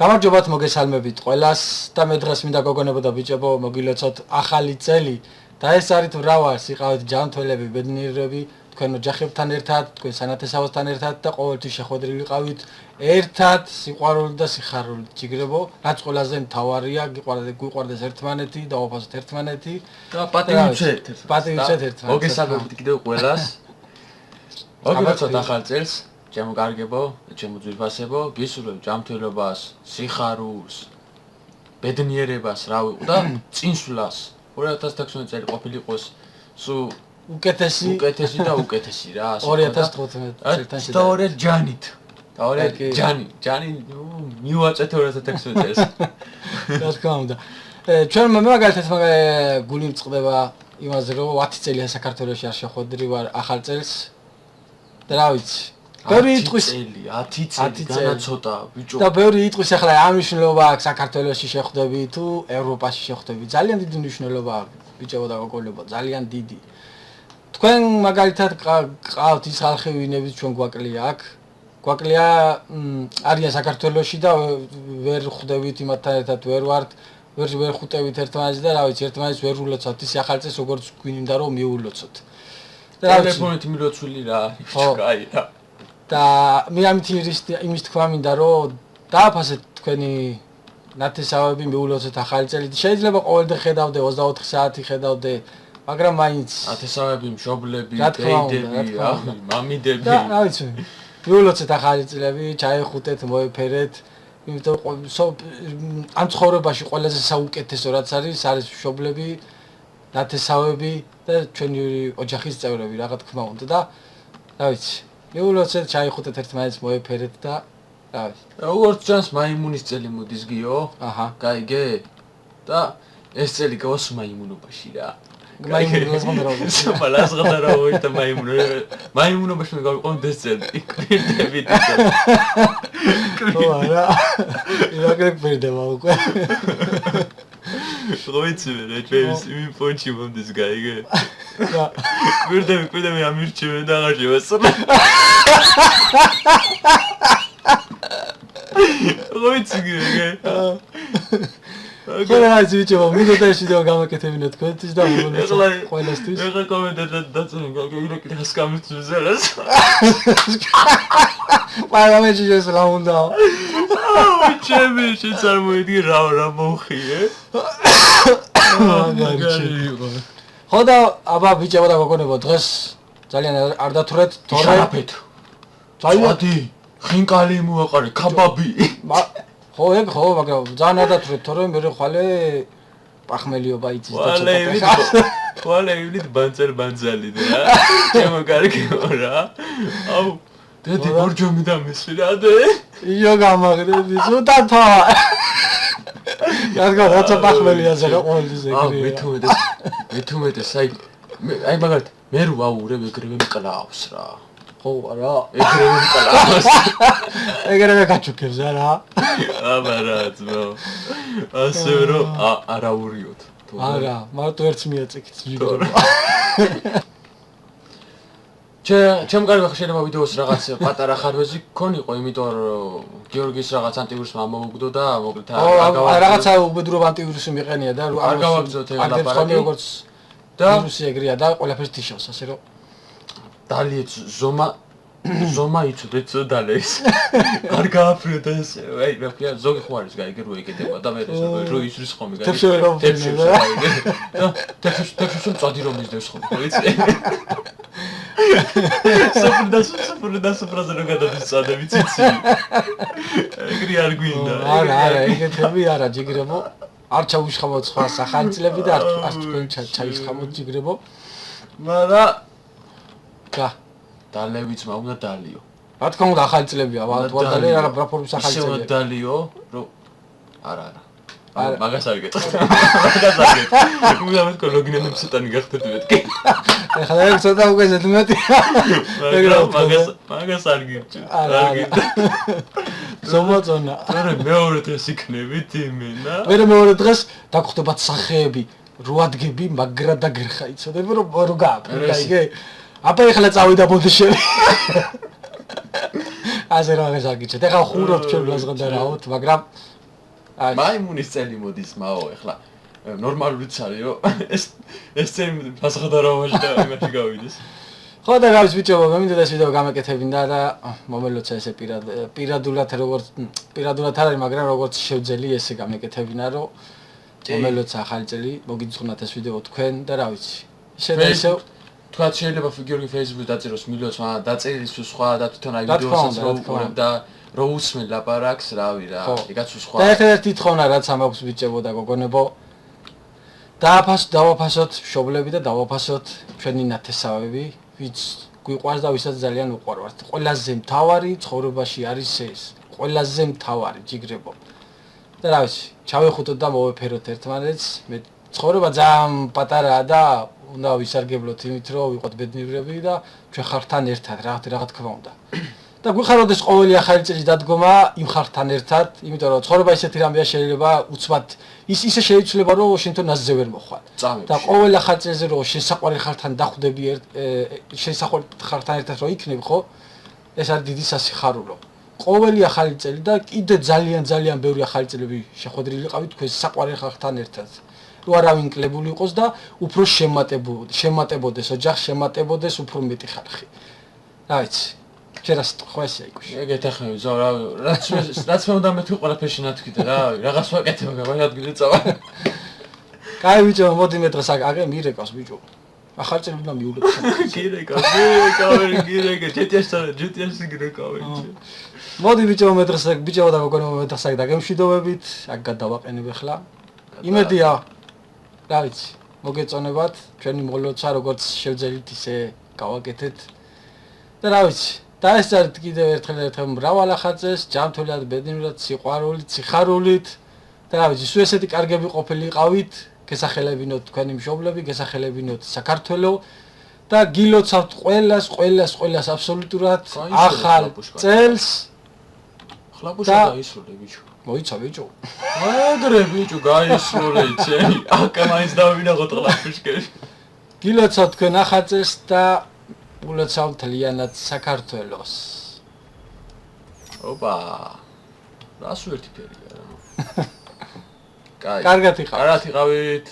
გამარჯობათ მოგესალმებით ყველას და მე დღეს მინდა გოგონებო და ბიჭებო მოგილოცოთ ახალი წელი და ეს არის მრავალ სიყავით ჯანმრთელები, ბედნიერები, თქვენ ოჯახებთან ერთად, თქვენ სანათესავოსთან ერთად და ყოველთვის შეხვედრილი ვიყავით ერთად სიყვარული და სიხარული ჯიგრებო, რაც ყველაზე მთავარია, გიყვარდეს ერთმანეთი და ვაფასოთ ერთმანეთი და პატივიცეთ ერთმანეთს. მოგესალმებით კიდევ ყველას. მოგილოცოთ ახალ წელს. Ჩემო კარგებო, ჩემო ძვირფასებო, გისურვებ ჯანმრთელობას, სიხარულს, ბედნიერებას, რა ვიყო და წინსვლას. 2016 წელი ყოფილიყოს სულ უკეთესი და უკეთესი რა. 2015 წელთან და ორე ჯანით. და ორე ჯანი მივაწეთ 2016 წელს. რა თქმა უნდა. ჩვენ მაგალითად გული მწყდება იმაზე რომ 10 წელია საქართველოში არ შეხვედრი ვარ ახალ წელს. და რა ვიცი ბევრი იტყვის 10 წელი ცოტა ბიჭო და ბევრი იტყვის ახლა ამ მნიშვნელობა აქვს საქართველოში შეხვდები თუ ევროპაში შეხვდები ძალიან დიდი მნიშვნელობა აქვს ბიჭებო და გოგონებო ძალიან დიდი თქვენ მაგალითად ყავთ ის ხალხი ვინებით ჩვენ გვაკლია აქ გვაკლია არიან საქართველოში და ვერ ხვდებით იმათთან ერთად ვერ ვართ ვერ ხვდებით ერთმანეთს და რა ვიცი ერთმანეთს ვერ ულოცავთ ის ახალ წელს როგორც გვინდა რომ მიულოცოთ ტელეფონით მილოცვილი რა კაი რა და მე იმის თქვა მინდა რომ დააფასეთ თქვენი ნათესავები მიულოცოთ ახალი წელი შეიძლება ყოველდღე ხედავდე 24 საათი ხედავდე მაგრამ მაინც ნათესავები მშობლები დეიდები მამიდები და რა ვიცი მიულოცეთ ახალი წლები ჩაიხუტეთ მოეფერეთ იმიტომ ამ ცხოვრებაში ყველაზე საუკეთესო რაც არის მშობლები ნათესავები და ჩვენი ოჯახის წევრები რა თქმა უნდა და რა ვიცი მიულოცეთ ჩაიხუტეთ ერთმანეთს მოეფერეთ და რა ვიცი როგორც ჩანს მაიმუნის წელი მოდის გიო აჰა გაიგე და ეს წელი გავს მაიმუნობაში რა მაიმუნს მანდარავი და მაიმუნობაში მე გავიყავთ ეს წელი კვირდებით ო არა ირაგრე კვირდება უკვე როიცი მე ჩვენს იმ პონჩი მომდის გაიგე და კვირდები ამირჩევენ და აღარ შევასწრებ როიცი გიგე ყველას ვიჭო მინდოდა ეს ვიდეო გამაკეთებინო თქვენთვის და ყველასთვის ეხლა კომენტარად დაწუნე გაგიგრო კიდე სკამისთვის პარამეტრში შესლა უნდა ჩემი შეწარმოიდგე რა მოხიე ხო და აბა ბიჭებო და გოგონებო დღეს ძალიან არ დათვრეთ თორე ძალიან ხინკალი მოაყარე ქაბაბი ხო მაგრამ ძალიან არ დათვრეთ თორე მე ხვალე პახმელიობა იცის და ხვალე ივლით ბანძალი რა ჩემო კარგიო რა აუ დედი ბორჯომი დამესვი რა დე იო გამაგრები ზუდათა რაცა პახმელიაზე რა ყოველთვის ეგრეა მეთუმეტეს აი მაგალითად მე რო ვაურებ ეგრევე მკლავს რა ხო არა ეგრევე მკლავს ეგრევე გაჩუქებს რა აბა რა ძმო ასე რომ არაურიოთ არა მარტო ერთს მიაწექით ჯიგრებო ჩემ კარგ შეიძლება ვიდეოს რაღაც პატარა ხარვეზი გქონიყო იმიტომ რომ გიორგის რაღაც ანტივირუსი მომოგდო და მოკლედ რაღაცა უბედურობ ანტივირუსი მიყენია და არ გავაგზავნოთ ეგ ლაპარაკი როგორც და ვირუსი ეგრეა და ყველაფერს თიშავს ასე რომ დალიეთ ზომა იცოდეთ დალეს არ გააფრიოთ ეს აი რა ქვია ზოგი ხო არის გაიგე რო ეკეთება და მე რო ისრის ხომი გაიგე თეფშო წადი რომ ისდევს ხომ ვიცი სოფრაზე რო გადადის წადები ციცი ეგრე არ გვინდა არა ეგეთები არა ჯიგრებო არ ჩაუშხამოთ სხვა სახალწლები და არ თქვენ ჩაიშხამოთ ჯიგრებო მარა და დალევიც უნდა დალიო რა თქმა უნდა ახალი წლებია ვადალე რა პროფორმის ახალი წლებია ისე დალიო რომ არა მაგას არ გეტყვი მიგამეთ კოლოგინები ცოტანი გახდეთ მეთქი ეხლა ეგ ცოტა უკვე ზედმეტი მაგას არ გიჭი ზომაწონა არა მეორე დღეს იქნებით იმენა მეორე დღეს დაგხვდებათ სახეები რო ადგები მაგრა და გერხა იცოდები რომ გააკეთე გაიგე აბა ეხლა წავიდა ბოდიშები ასე რაღაც აგიჩეთ. ეხლა ხურობთ ჩვენ ლაზღადარავთ, მაგრამ მაიმუნის წელი მოდის მაო, ეხლა ნორმალურიც არის, რომ ეს წელი ლაზღადარავაში და იმაში გავიდეს. ხო და გავის ბიჭო, მემინდა ეს ვიდეო გამეკეთებინა და მომელოცა ესე პირადულად როგორც პირადულად არ არის, მაგრამ როგორც შევძელი ესე გამეკეთებინა, რომ მომელოცა ახალი წელი მოგიძღვნათ ეს ვიდეო თქვენ და რა ვიცი. ისე და ისე თქვა შეიძლება გიორგი Facebook-ში დაწეროს მილიონს, მაგრამ დაწერის სხვა და თვითონ აი ვიდეოსაც რო უყურებ და რო უსმენ ლაპარაკს, რავი რა, იგაც სხვა. და ერთ-ერთი თხოვნა რაც ამაქვს ბიჭებო და გოგონებო. დავაფასოთ მშობლები და დავაფასოთ ჩვენი ნათესავები, ვიც გვიყვარს და ვისაც ძალიან უყვარვართ. ყველაზე მთავარი ცხოვრებაში არის ეს. ყველაზე მთავარი ჯიგრებო. და რა ვიცი, ჩავეხუტოთ და მოვეფეროთ ერთმანეთს. მე ცხოვრება ძალიან პატარაა და უნდა ვისარგებლოთ იმით, რომ ვიყოთ ბედნიერები და ჩვენ ხართან ერთად რა თქმა უნდა. და გვიხაროდეს ყოველი ახალი წლის დადგომა იმ ხართან ერთად, იმიტომ რომ ცხოვრება ისეთი რამეა შეიძლება უცბად ისე შეიძლება რომ შენ თვითონ ნაზზე ვერ მოხვალ. და ყოველი ახალი წელზე რომ შესაყვარელ ხართან დახვდები შესაყვარელ ხართან ერთად რომ იქნებ, ხო? ეს არის დიდი სასიხარულო. ყოველი ახალი წელი და კიდე ძალიან ბევრი ახალი წლები შეხვედრილიყავით თქვენ საყვარელ ხართან ერთად. რო არავინ კლებული იყოს და უფრო შემატებოდეს ოჯახს, შემატებოდეს უფრო მეტი ხალხი. რა ვიცი. ჩერას ხواسია იკუში. ეგეთ ახლა ზო რა რაც მე უნდა მეთქი ყველაფერში ნათქვით რა, რაღაც ვაკეთებ, გადაგიძე წავა. კაი ბიჭო, მოდი მე დღეს აგე მირეკავს ბიჭო. ახალი წელი უნდა მიულებ. გირეკა, ჯეტიასი გირეკა. მოდი ბიჭო, მე დღეს ბიჭო და გოგონო მე დღეს დაგემშვიდობებით, აქ გადავაყენებ ახლა. იმედია რა ვიცი, მოგეწონებათ, ჩვენი მოლოცა როგორც შევძელით ისე გავაკეთეთ. და რა ვიცი, დაესწრეთ კიდევ ერთხელ მრავალ ახალწელს, ჯანმრთელად, ბედნიერად, სიყვარულით, სიხარულით. და რა ვიცი, სულ ესეთი კარგები ყოფილიყავით, გესახელებინოთ თქვენი მშობლები, გესახელებინოთ საქართველო და გილოცავთ ყველას აბსოლუტურად ახალ წელს. ხლაპუშა გაისროლე ბიჭო. მოიცა ბიჭო. აგრე ბიჭო გაისროლე ჩენი. აკა მაინც დავინახოთ ხლაპუშკები. გილოცავთ თქვენ ახალ წელს და გულოცავთ თლიანად საქართველოს. ოპა. რას ვერთი ფერია რა. კაი. კარგად იყავით. კარგად იყავით.